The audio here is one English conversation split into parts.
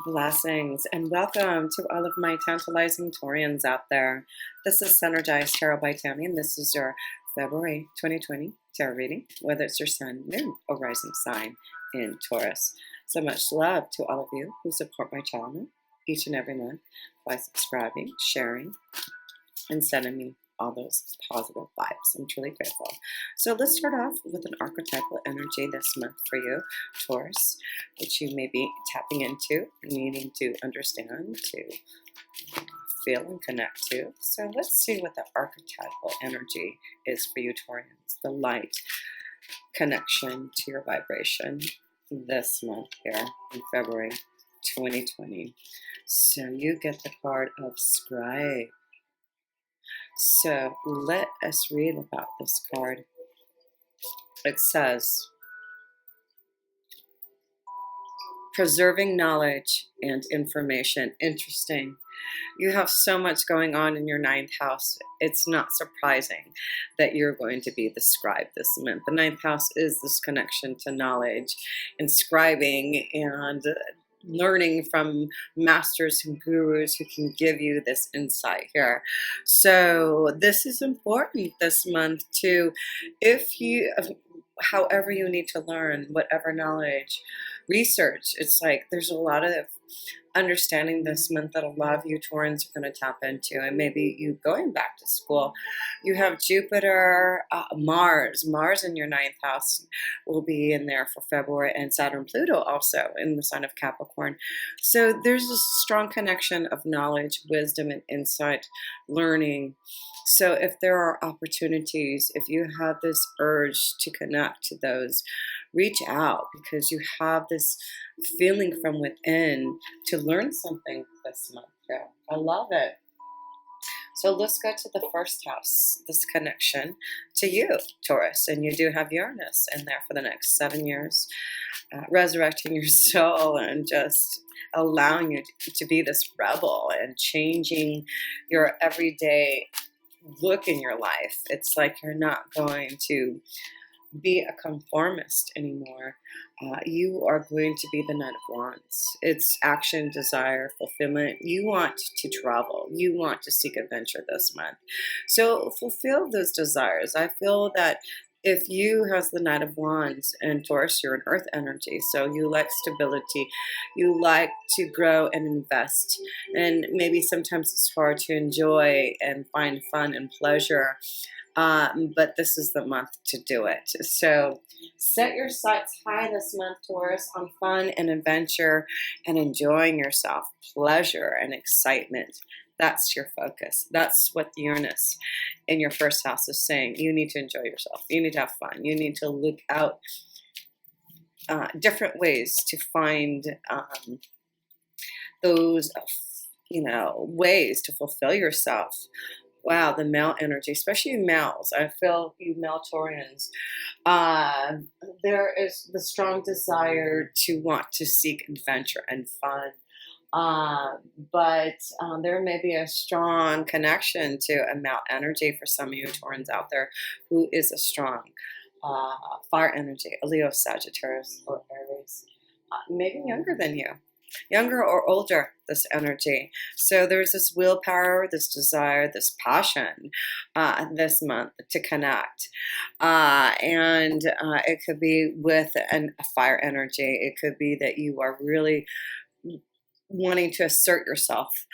Blessings and welcome to all of my tantalizing Taurians out there. This is Synergized Tarot by Tammy, and this is your February 2020 tarot reading, whether it's your sun, moon, or rising sign in Taurus. So much love to all of you who support my channel each and every month by subscribing, sharing, and sending me all those positive vibes. I'm truly grateful. So let's start off with an archetypal energy this month for you, Taurus, which you may be tapping into, needing to understand, to feel and connect to. So let's see what the archetypal energy is for you, Taurians. The light connection to your vibration this month here in February 2020. So you get the card of Scribe. So let us read about this card. It says, preserving knowledge and information. Interesting. You have so much going on in your ninth house. It's not surprising that you're going to be the scribe this month. The ninth house is this connection to knowledge and scribing and learning from masters and gurus who can give you this insight here. So this is important this month too. If you, however you need to learn, whatever knowledge, research, it's like there's a lot of understanding this month that a lot of you Taurans are going to tap into, and maybe you going back to school. You have Jupiter, Mars in your ninth house will be in there for February, and Saturn, Pluto also in the sign of Capricorn. So there's a strong connection of knowledge, wisdom, and insight, learning. So if there are opportunities, if you have this urge to connect to those, reach out, because you have this feeling from within to learn something this month. Yeah, I love it. So let's go to the first house, this connection to you, Taurus. And you do have Uranus in there for the next 7 years, resurrecting your soul and just allowing you to be this rebel and changing your everyday look in your life. It's like you're not going to be a conformist anymore. You are going to be the Knight of Wands. It's action, desire, fulfillment. You want to travel. You want to seek adventure this month. So fulfill those desires. I feel that if you has the Knight of Wands and Taurus, you're an earth energy. So you like stability. You like to grow and invest. And maybe sometimes it's hard to enjoy and find fun and pleasure. But this is the month to do it. So set your sights high this month, Taurus, on fun and adventure and enjoying yourself, pleasure and excitement. That's your focus. That's what Uranus in your first house is saying. You need to enjoy yourself. You need to have fun. You need to look out different ways to find those, ways to fulfill yourself. Wow, the male energy, especially males. I feel you male Taurians. There is the strong desire to want to seek adventure and fun. But there may be a strong connection to a male energy for some of you Taurans out there who is a strong fire energy, a Leo, Sagittarius, or Aries. Maybe younger than you. Younger or older, this energy. So there's this willpower, this desire, this passion this month to connect. And it could be with a fire energy. It could be that you are really wanting to assert yourself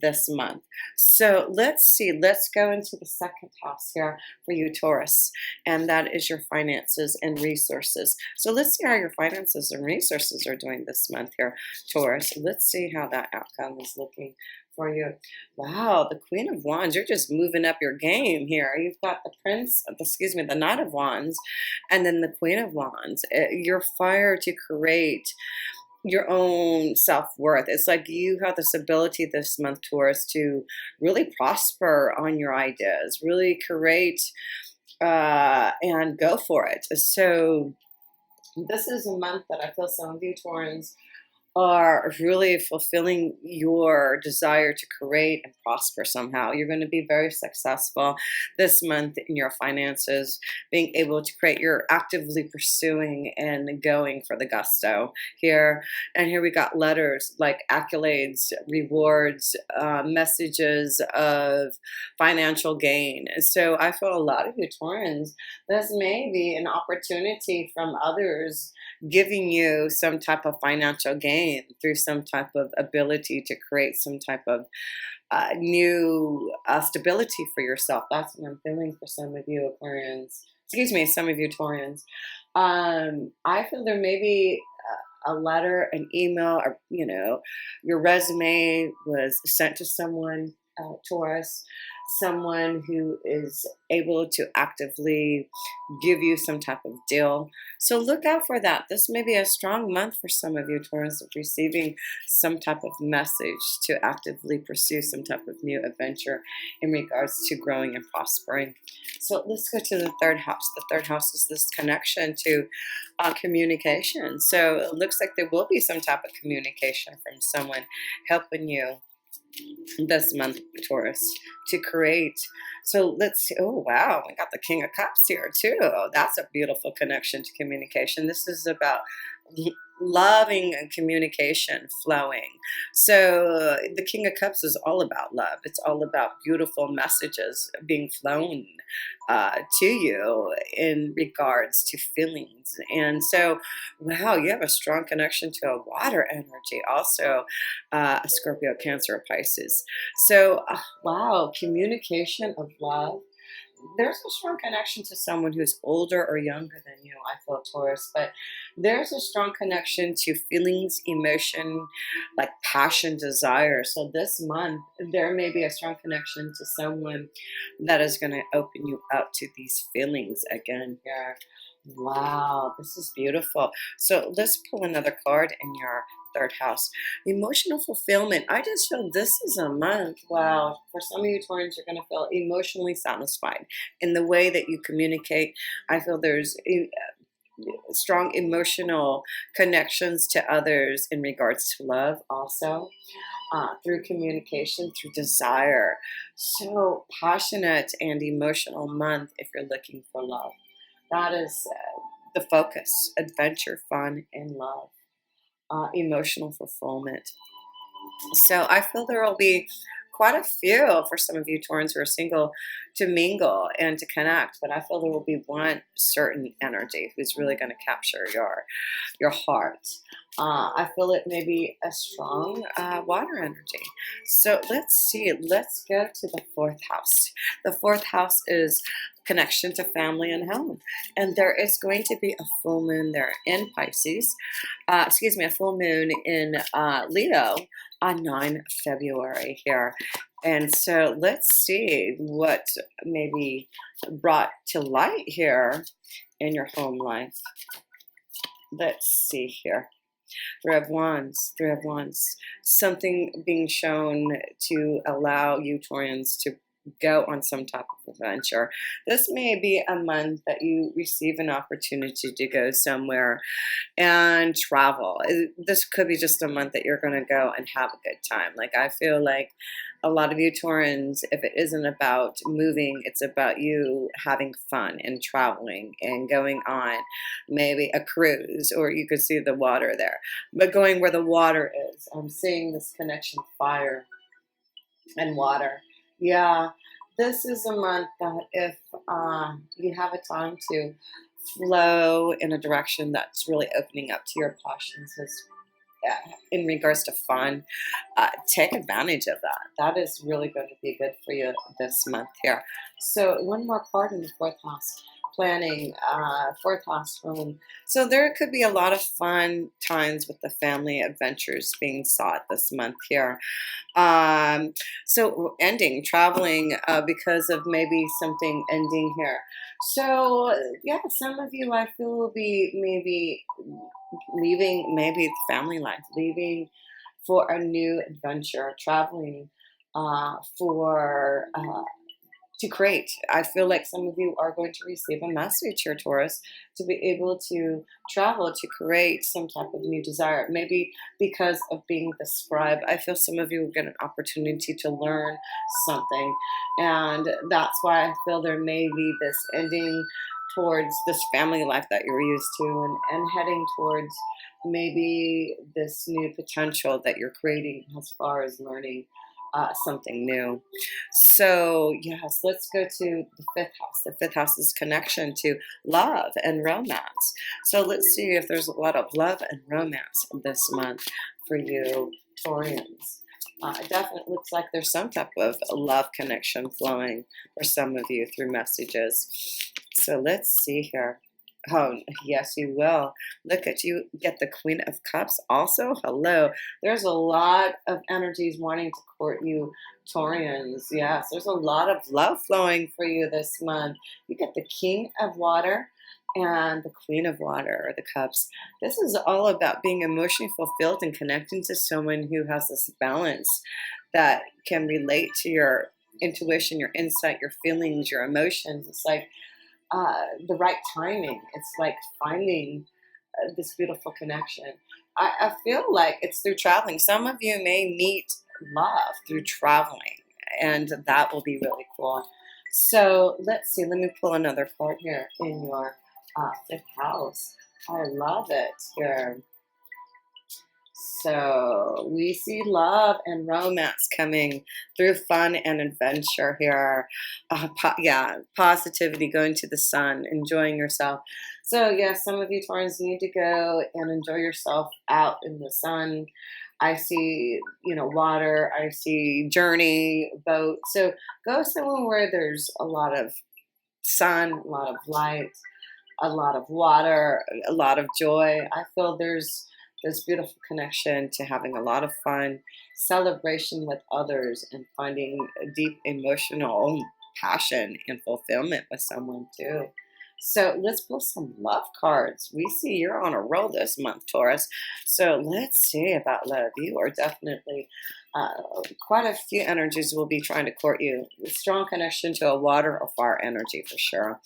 this month. So let's see, let's go into the second house here for you, Taurus, and that is your finances and resources. So let's see how your finances and resources are doing this month here, Taurus. Let's see how that outcome is looking for you. Wow, the Queen of Wands, you're just moving up your game here. You've got the Knight of Wands, and then the Queen of Wands. Your fire to create your own self-worth. It's like you have this ability this month, Taurus, to really prosper on your ideas, really create and go for it. So this is a month that I feel some of you Taurans are really fulfilling your desire to create and prosper somehow. You're going to be very successful this month in your finances, being able to create. You're actively pursuing and going for the gusto here. And here we got letters like accolades, rewards, messages of financial gain. So I feel a lot of you Taurans, this may be an opportunity from others giving you some type of financial gain through some type of ability to create some type of new stability for yourself. That's what I'm feeling for some of you Aquarians. Excuse me, some of you Taurians. I feel there may be a letter, an email, or your resume was sent to someone, Taurus, someone who is able to actively give you some type of deal. So look out for that. This may be a strong month for some of you Taurus of receiving some type of message to actively pursue some type of new adventure in regards to growing and prospering. So let's go to the third house. The third house is this connection to communication. So it looks like there will be some type of communication from someone helping you this month, Taurus, to create. So let's see. Oh, wow. We got the King of Cups here, too. Oh, that's a beautiful connection to communication. This is about loving and communication flowing. So the King of Cups is all about love. It's all about beautiful messages being flown to you in regards to feelings. And so, wow, you have a strong connection to a water energy, also a Scorpio, Cancer, or Pisces. So, wow, communication of love. There's a strong connection to someone who's older or younger than you, I feel, Taurus, but there's a strong connection to feelings, emotion, like passion, desire. So this month, there may be a strong connection to someone that is going to open you up to these feelings again here. Wow, this is beautiful. So let's pull another card in your third house. Emotional fulfillment. I just feel this is a month. Wow. For some of you Taurans, you're going to feel emotionally satisfied in the way that you communicate. I feel there's strong emotional connections to others in regards to love also. Through communication, through desire. So passionate and emotional month if you're looking for love. That is the focus: adventure, fun, and love, emotional fulfillment. So I feel there will be quite a few for some of you Taurans who are single to mingle and to connect, but I feel there will be one certain energy who's really going to capture your heart. I feel it may be a strong water energy. So let's see. Let's go to the fourth house. The fourth house is connection to family and home. And there is going to be a full moon there in Pisces. Excuse me, a full moon in Leo on 9 February here. And so let's see what may be brought to light here in your home life. Let's see here. Three of Wands, Three of Wands. Something being shown to allow you Taurans to go on some type of adventure. This may be a month that you receive an opportunity to go somewhere and travel. This could be just a month that you're going to go and have a good time. Like I feel like a lot of you Taurans, if it isn't about moving, it's about you having fun and traveling and going on maybe a cruise, or you could see the water there. But going where the water is, I'm seeing this connection, fire and water. Yeah, this is a month that if you have a time to flow in a direction that's really opening up to your passions in regards to fun, take advantage of that. That is really going to be good for you this month here. So one more card in the fourth house. Planning, fourth house home. So there could be a lot of fun times with the family adventures being sought this month here. So ending, traveling because of maybe something ending here. So yeah, some of you I feel will be maybe leaving, maybe family life, leaving for a new adventure, traveling for to create. I feel like some of you are going to receive a message here, Taurus, to be able to travel, to create some type of new desire. Maybe because of being the scribe, I feel some of you will get an opportunity to learn something. And that's why I feel there may be this ending towards this family life that you're used to, and heading towards maybe this new potential that you're creating as far as learning something new. So, yes, let's go to the fifth house. The fifth house is connection to love and romance. So, let's see if there's a lot of love and romance this month for you, Taurians. It definitely looks like there's some type of love connection flowing for some of you through messages. So, let's see here. Oh, yes, you will. Look at you get the Queen of Cups also. Hello. There's a lot of energies wanting to court you, Taurians. Yes, there's a lot of love flowing for you this month. You get the King of Water and the Queen of Water, or the Cups. This is all about being emotionally fulfilled and connecting to someone who has this balance that can relate to your intuition, your insight, your feelings, your emotions. It's like the right timing. It's like finding this beautiful connection. I feel like it's through traveling. Some of you may meet love through traveling, and that will be really cool. So let's see. Let me pull another card here in your fifth house. I love it here. So we see love and romance coming through fun and adventure here. Yeah, positivity, going to the sun, enjoying yourself. So yeah, some of you Taurans need to go and enjoy yourself out in the sun. I see, water. I see journey, boat. So go somewhere where there's a lot of sun, a lot of light, a lot of water, a lot of joy. I feel there's this beautiful connection to having a lot of fun, celebration with others, and finding a deep emotional passion and fulfillment with someone too. So let's pull some love cards. We see you're on a roll this month, Taurus. So let's see about love. You are definitely quite a few energies will be trying to court you. Strong connection to a water or fire energy for sure.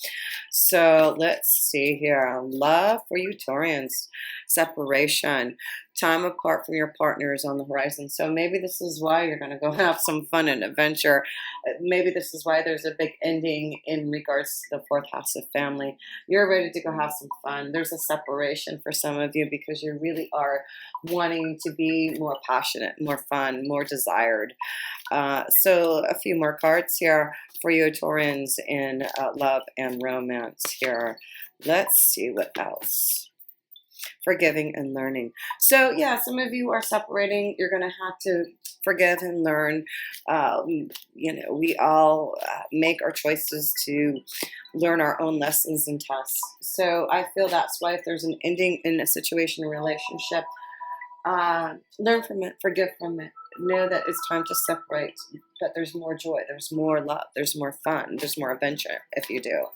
So let's see here. Love for you, Taurians. Separation. Time apart from your partner is on the horizon. So maybe this is why you're going to go have some fun and adventure. Maybe this is why there's a big ending in regards to the fourth house of family. You're ready to go have some fun. There's a separation for some of you because you really are wanting to be more passionate, more fun, more desired. So a few more cards here for you, Taurans, in love and romance here. Let's see what else. Forgiving and learning. So yeah, some of you are separating. You're going to have to forgive and learn. We all make our choices to learn our own lessons and tests. So I feel that's why if there's an ending in a situation, a relationship, learn from it, forgive from it. Know that it's time to separate, but there's more joy, there's more love, there's more fun, there's more adventure if you do.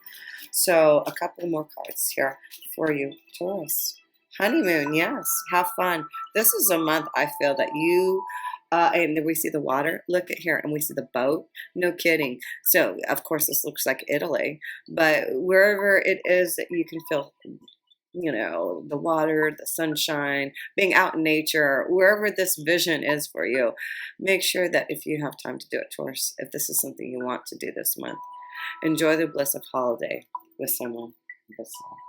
So a couple more cards here for you, Taurus. Honeymoon, yes, have fun. This is a month I feel that you, and then we see the water. Look at here, and we see the boat. No kidding. So, of course, this looks like Italy, but wherever it is that you can feel, the water, the sunshine, being out in nature, wherever this vision is for you, make sure that if you have time to do it, Taurus, if this is something you want to do this month, enjoy the bliss of holiday with someone this month.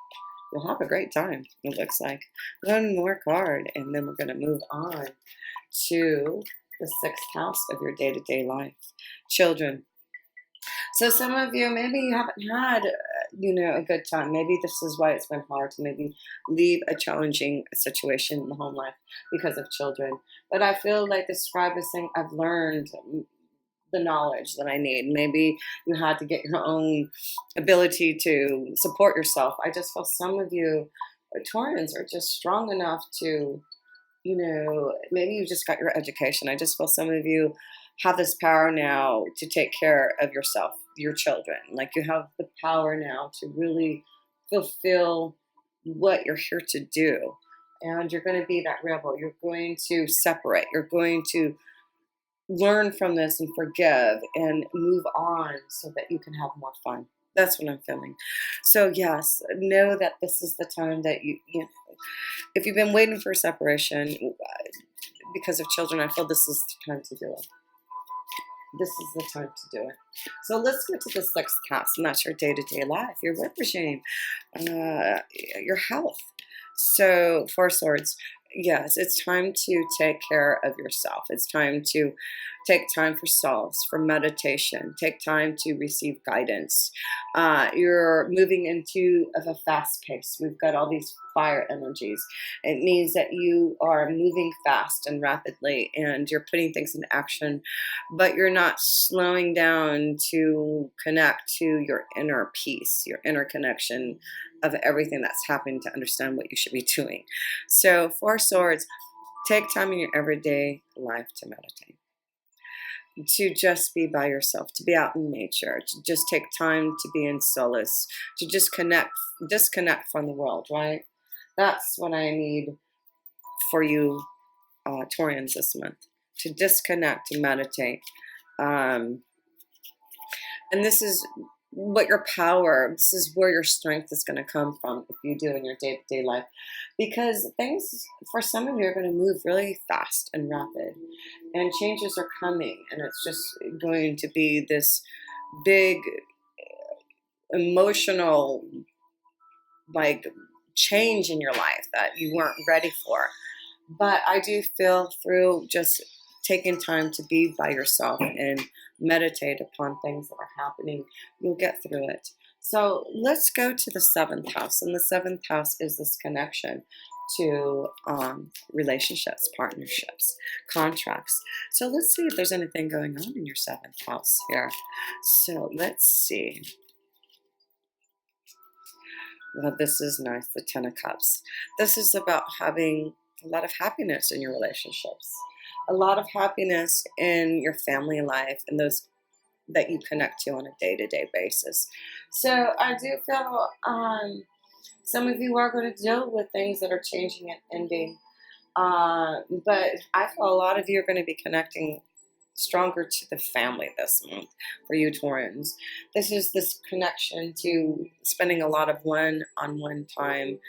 You'll have a great time, it looks like. One more card, and then we're going to move on to the sixth house of your day-to-day life. Children. So some of you, maybe you haven't had, a good time. Maybe this is why it's been hard to maybe leave a challenging situation in the home life because of children. But I feel like the scribe is saying, I've learned the knowledge that I need. Maybe you had to get your own ability to support yourself. I just feel some of you Taurans are just strong enough to, maybe you just got your education. I just feel some of you have this power now to take care of yourself, your children. Like you have the power now to really fulfill what you're here to do. And you're going to be that rebel. You're going to separate. You're going to learn from this and forgive and move on so that you can have more fun. That's what I'm feeling. So yes, know that this is the time that if you've been waiting for separation because of children, I feel this is the time to do it. This is the time to do it. So let's go to the sixth house, and that's your day-to-day life, your work regime, your health. So, Four Swords, yes, it's time to take care of yourself. It's time to take time for solace, for meditation. Take time to receive guidance. You're moving into of a fast pace. We've got all these fire energies. It means that you are moving fast and rapidly, and you're putting things in action, but you're not slowing down to connect to your inner peace, your inner connection of everything that's happening to understand what you should be doing. So, Four Swords, take time in your everyday life to meditate, to just be by yourself, to be out in nature, to just take time to be in solace, to just disconnect from the world, right? That's what I need for you, Taurians, this month, to disconnect, to meditate. Um, and this is what your power, this is where your strength is going to come from if you do in your day-to-day life, because things for some of you are going to move really fast and rapid, and changes are coming, and it's just going to be this big emotional, like, change in your life that you weren't ready for. But I do feel through just taking time to be by yourself and meditate upon things that are happening, you'll get through it. So let's go to the seventh house. And the seventh house is this connection to relationships, partnerships, contracts. So let's see if there's anything going on in your seventh house here. So let's see. Well, this is nice, the Ten of Cups. This is about having a lot of happiness in your relationships, a lot of happiness in your family life and those that you connect to on a day-to-day basis. So I do feel some of you are going to deal with things that are changing and ending. But I feel a lot of you are going to be connecting stronger to the family this month for you Taurans. This is this connection to spending a lot of one-on-one time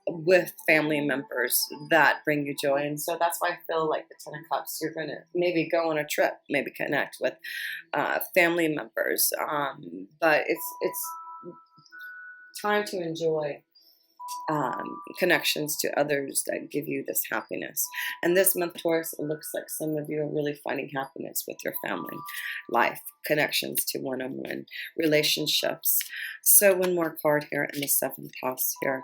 with family members that bring you joy. And so that's why I feel like the Ten of Cups, you're going to maybe go on a trip, maybe connect with family members. But it's time to enjoy connections to others that give you this happiness. And this month, Taurus, it looks like some of you are really finding happiness with your family life, connections to one-on-one relationships. So one more card here in the seventh house here.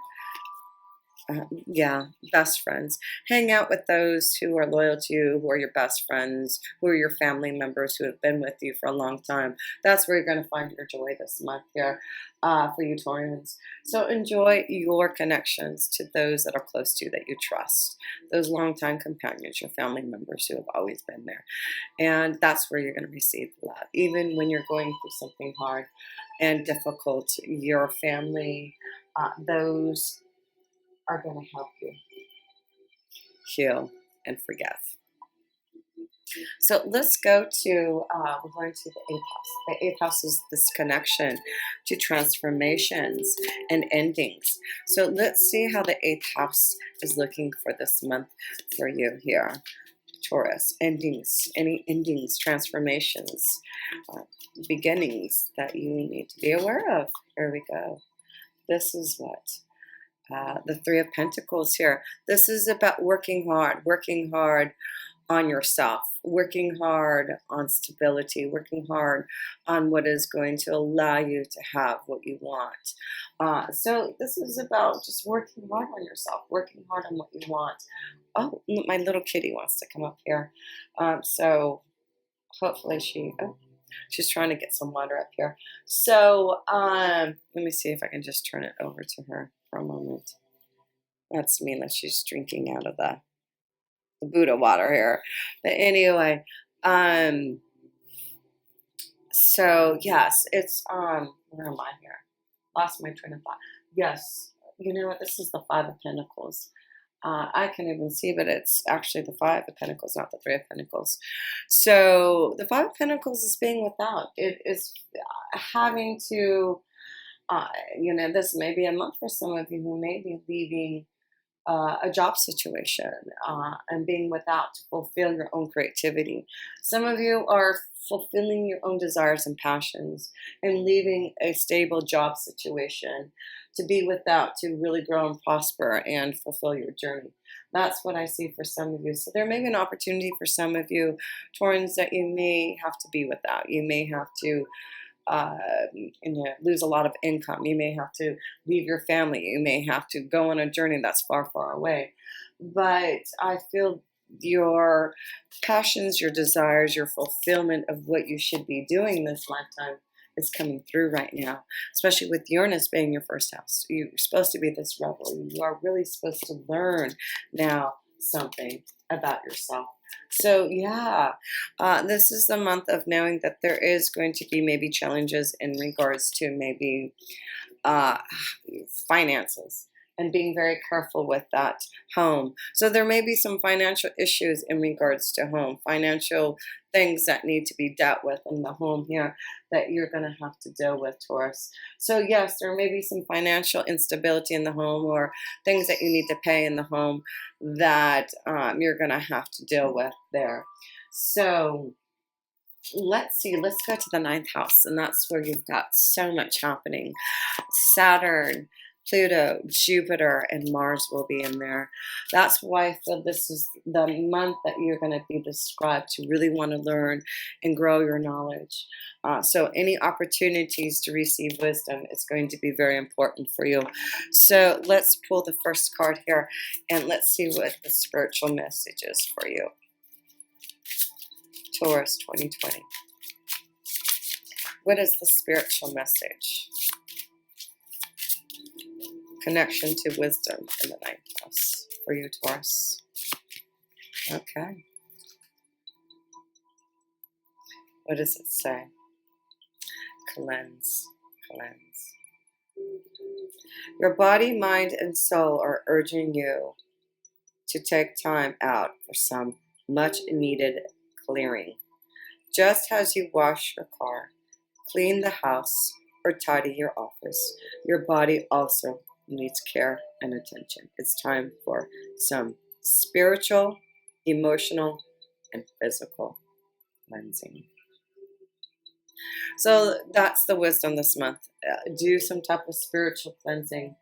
Yeah, best friends. Hang out with those who are loyal to you, who are your best friends, who are your family members who have been with you for a long time. That's where you're going to find your joy this month here for you Taurians. So enjoy your connections to those that are close to you, that you trust, those longtime companions, your family members who have always been there. And that's where you're going to receive love. Even when you're going through something hard and difficult, your family, those are going to help you heal and forgive. So let's go to, we're going to the eighth house. The eighth house is this connection to transformations and endings. So let's see how the eighth house is looking for this month for you here, Taurus. Endings, any endings, transformations, beginnings that you need to be aware of. Here we go. This is what? The Three of Pentacles here. This is about working hard on yourself, working hard on stability, working hard on what is going to allow you to have what you want. So this is about just working hard on yourself, working hard on what you want. Oh, my little kitty wants to come up here. So hopefully she's trying to get some water up here. So let me see if I can just turn it over to her for a moment. That's me, that she's drinking out of the Buddha water here. But anyway, so yes, it's where am I here? Lost my train of thought. Yes, you know what? This is the Five of Pentacles. I can even see, but it's actually the Five of Pentacles, not the Three of Pentacles. So the Five of Pentacles is being without. It is having to, uh, this may be a month for some of you who may be leaving a job situation and being without to fulfill your own creativity. Some of you are fulfilling your own desires and passions and leaving a stable job situation to be without to really grow and prosper and fulfill your journey. That's what I see for some of you. So there may be an opportunity for some of you, Taurans, that you may have to be without. You may have to uh, lose a lot of income. You may have to leave your family. You may have to go on a journey that's far, far away. But I feel your passions, your desires, your fulfillment of what you should be doing this lifetime is coming through right now, especially with Uranus being your first house. You're supposed to be this rebel. You are really supposed to learn now something about yourself. So yeah, this is the month of knowing that there is going to be maybe challenges in regards to maybe uh, finances and being very careful with that home. So there may be some financial issues in regards to home, financial things that need to be dealt with in the home here that you're going to have to deal with, Taurus. So yes, there may be some financial instability in the home or things that you need to pay in the home that you're going to have to deal with there. So let's see, let's go to the ninth house, and that's where you've got so much happening. Saturn, Pluto, Jupiter, and Mars will be in there. That's why I feel this is the month that you're going to be described to really want to learn and grow your knowledge. So any opportunities to receive wisdom is going to be very important for you. So let's pull the first card here, and let's see what the spiritual message is for you. Taurus 2020. What is the spiritual message? Connection to wisdom in the ninth house for you, Taurus. Okay. What does it say? Cleanse, cleanse. Your body, mind, and soul are urging you to take time out for some much needed clearing. Just as you wash your car, clean the house, or tidy your office, your body also needs care and attention. It's time for some spiritual, emotional, and physical cleansing. So that's the wisdom this month. Do some type of spiritual cleansing.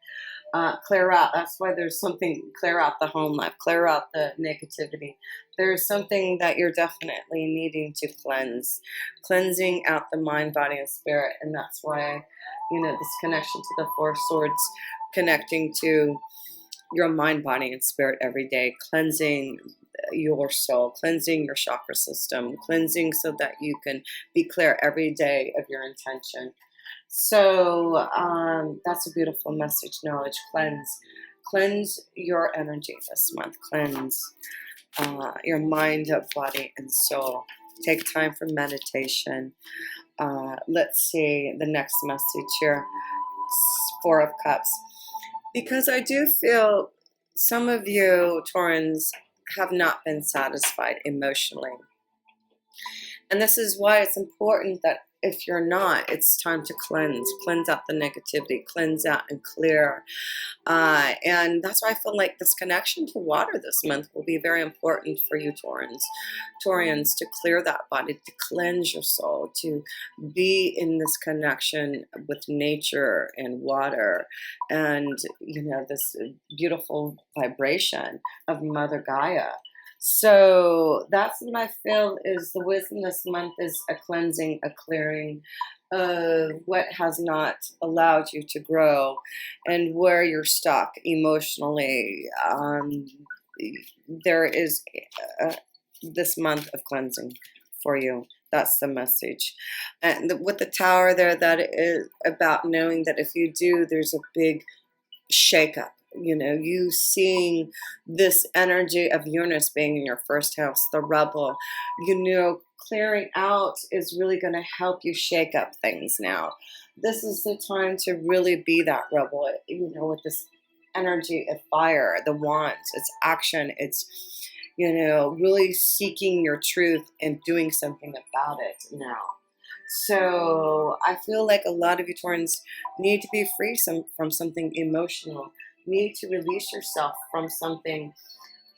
Clear out. That's why there's something, clear out the home life, clear out the negativity. There's something that you're definitely needing to cleanse, cleansing out the mind, body, and spirit. And that's why, this connection to the Four Swords, connecting to your mind, body, and spirit every day, cleansing your soul, cleansing your chakra system, cleansing so that you can be clear every day of your intention. So that's a beautiful message. Knowledge, cleanse your energy this month. Cleanse your mind, body, and soul. Take time for meditation. Let's see the next message here. Four of Cups. Because I do feel some of you, Taurans, have not been satisfied emotionally. And this is why it's important that if you're not, it's time to cleanse out the negativity, cleanse out and clear. And that's why I feel like this connection to water this month will be very important for you, Taurians, to clear that body, to cleanse your soul, to be in this connection with nature and water and, this beautiful vibration of Mother Gaia. So that's what I feel is the wisdom this month is a cleansing, a clearing of what has not allowed you to grow and where you're stuck emotionally. There is this month of cleansing for you. That's the message. And with the Tower there, that is about knowing that if you do, there's a big shakeup. You seeing this energy of Uranus being in your first house, the rebel, clearing out is really going to help you shake up things now. This is the time to really be that rebel, with this energy of fire, the wands. It's action. It's, you know, really seeking your truth and doing something about it now. So I feel like a lot of you Taurans need to be free from something emotional, need to release yourself from something.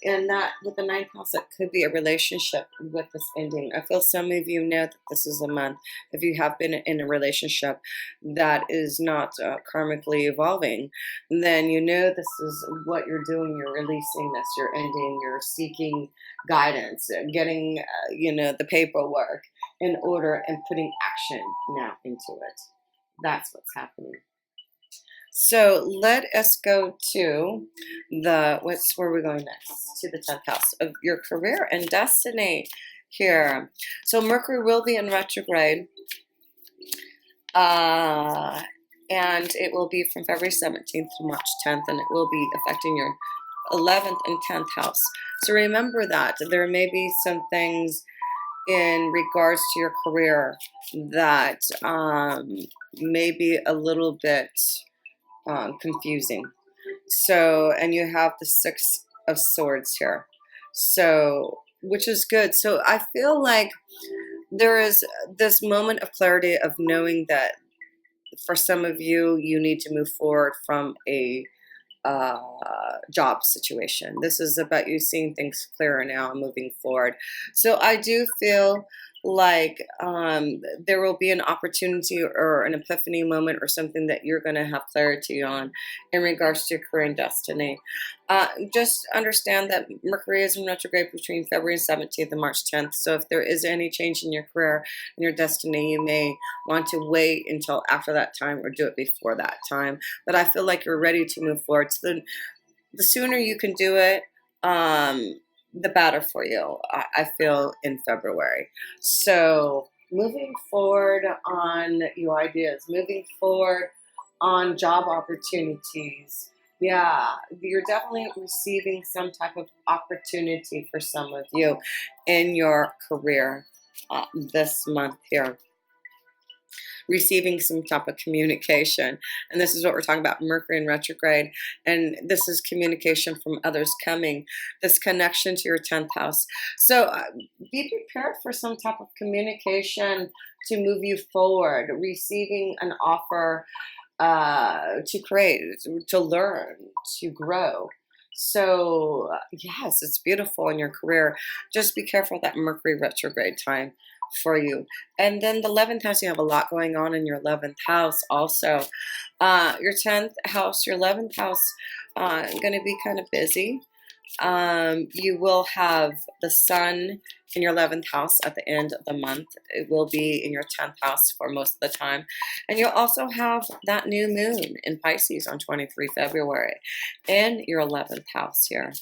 And that with the ninth house, it could be a relationship with this ending. I feel some of you know that this is a month, if you have been in a relationship that is not karmically evolving, then you know this is what you're doing. You're releasing this, you're ending, you're seeking guidance, getting, you know, the paperwork in order and putting action now into it. That's what's happening. So let us go to where are we going next? To the 10th house of your career and destiny here. So Mercury will be in retrograde. And it will be from February 17th to March 10th, and it will be affecting your 11th and 10th house. So remember that there may be some things in regards to your career that may be a little bit confusing. So, and you have the 6 of Swords here. So, which is good. So I feel like there is this moment of clarity of knowing that for some of you, you need to move forward from a job situation. This is about you seeing things clearer now and moving forward. So I do feel like there will be an opportunity or an epiphany moment or something that you're going to have clarity on in regards to your career and destiny. Just understand that Mercury is in retrograde between February 17th and March 10th. So if there is any change in your career and your destiny, you may want to wait until after that time or do it before that time. But I feel like you're ready to move forward. So the sooner you can do it, the better for you, I feel, in February. So moving forward on your ideas, moving forward on job opportunities. Yeah, you're definitely receiving some type of opportunity for some of you in your career this month here. Receiving some type of communication. And this is what we're talking about, Mercury in retrograde. And this is communication from others coming, this connection to your 10th house. So be prepared for some type of communication to move you forward, receiving an offer to create, to learn, to grow. So yes, it's beautiful in your career. Just be careful that Mercury retrograde time for you. And then the 11th house, you have a lot going on in your 11th house also. Your 10th house, your 11th house, going to be kind of busy. You will have the sun in your 11th house at the end of the month. It will be in your 10th house for most of the time. And you'll also have that new moon in Pisces on 23 February in your 11th house here.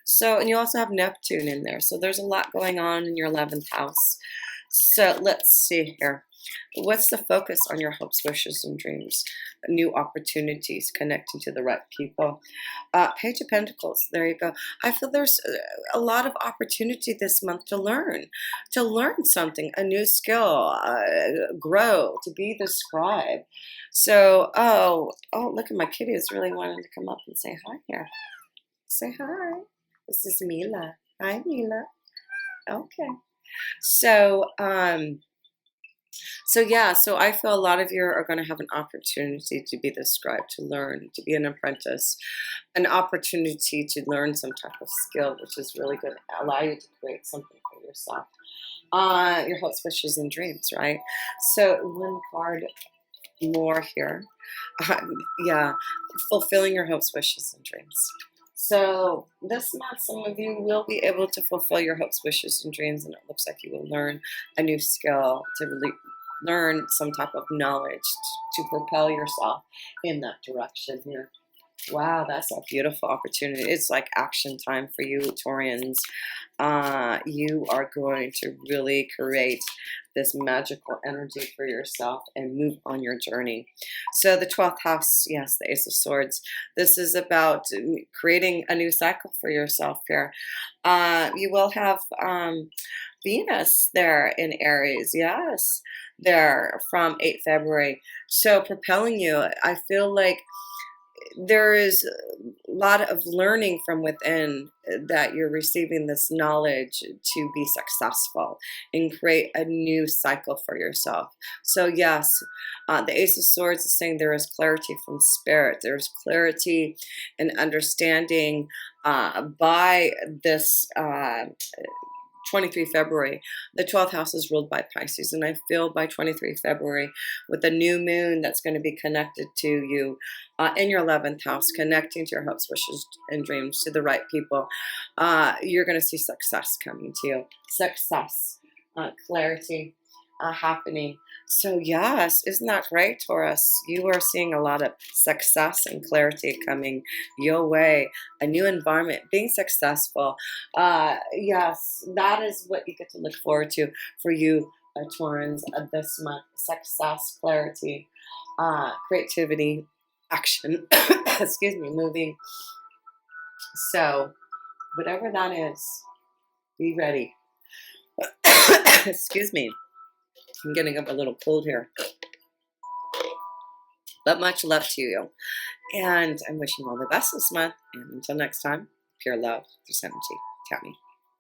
So, and you also have Neptune in there. So there's a lot going on in your 11th house. So let's see here. What's the focus on your hopes, wishes, and dreams? New opportunities, connecting to the right people. Page of Pentacles, there you go. I feel there's a lot of opportunity this month to learn something, a new skill, grow, to be the scribe. So, oh, look at my kitty is really wanting to come up and say hi here. Say hi. This is Mila. Hi, Mila. Okay. So, so I feel a lot of you are going to have an opportunity to be the scribe, to learn, to be an apprentice, an opportunity to learn some type of skill, which is really going to allow you to create something for yourself. Your hopes, wishes, and dreams, right? So one card more here. Yeah, fulfilling your hopes, wishes, and dreams. So this month, some of you will be able to fulfill your hopes, wishes, and dreams, and it looks like you will learn a new skill, to really learn some type of knowledge to propel yourself in that direction here. Wow, that's a beautiful opportunity. It's like action time for you, Taurians. You are going to really create this magical energy for yourself and move on your journey. So the 12th house, yes, the Ace of Swords. This is about creating a new cycle for yourself here. You will have Venus there in Aries, yes, there from 8 February. So propelling you, I feel like there is a lot of learning from within that you're receiving this knowledge to be successful and create a new cycle for yourself. So, yes, the Ace of Swords is saying there is clarity from spirit, there's clarity and understanding by this. 23 February. The 12th house is ruled by Pisces. And I feel by 23 February, with a new moon that's going to be connected to you in your 11th house, connecting to your hopes, wishes, and dreams to the right people, you're going to see success coming to you. Success, clarity happening. So, yes, isn't that great, Taurus? You are seeing a lot of success and clarity coming your way, a new environment, being successful. Yes, that is what you get to look forward to for you, Taurans, this month. Success, clarity, creativity, action, excuse me, moving. So, whatever that is, be ready. Excuse me. I'm getting up a little cold here. But much love to you. And I'm wishing you all the best this month. And until next time, pure love, 370. Tammy.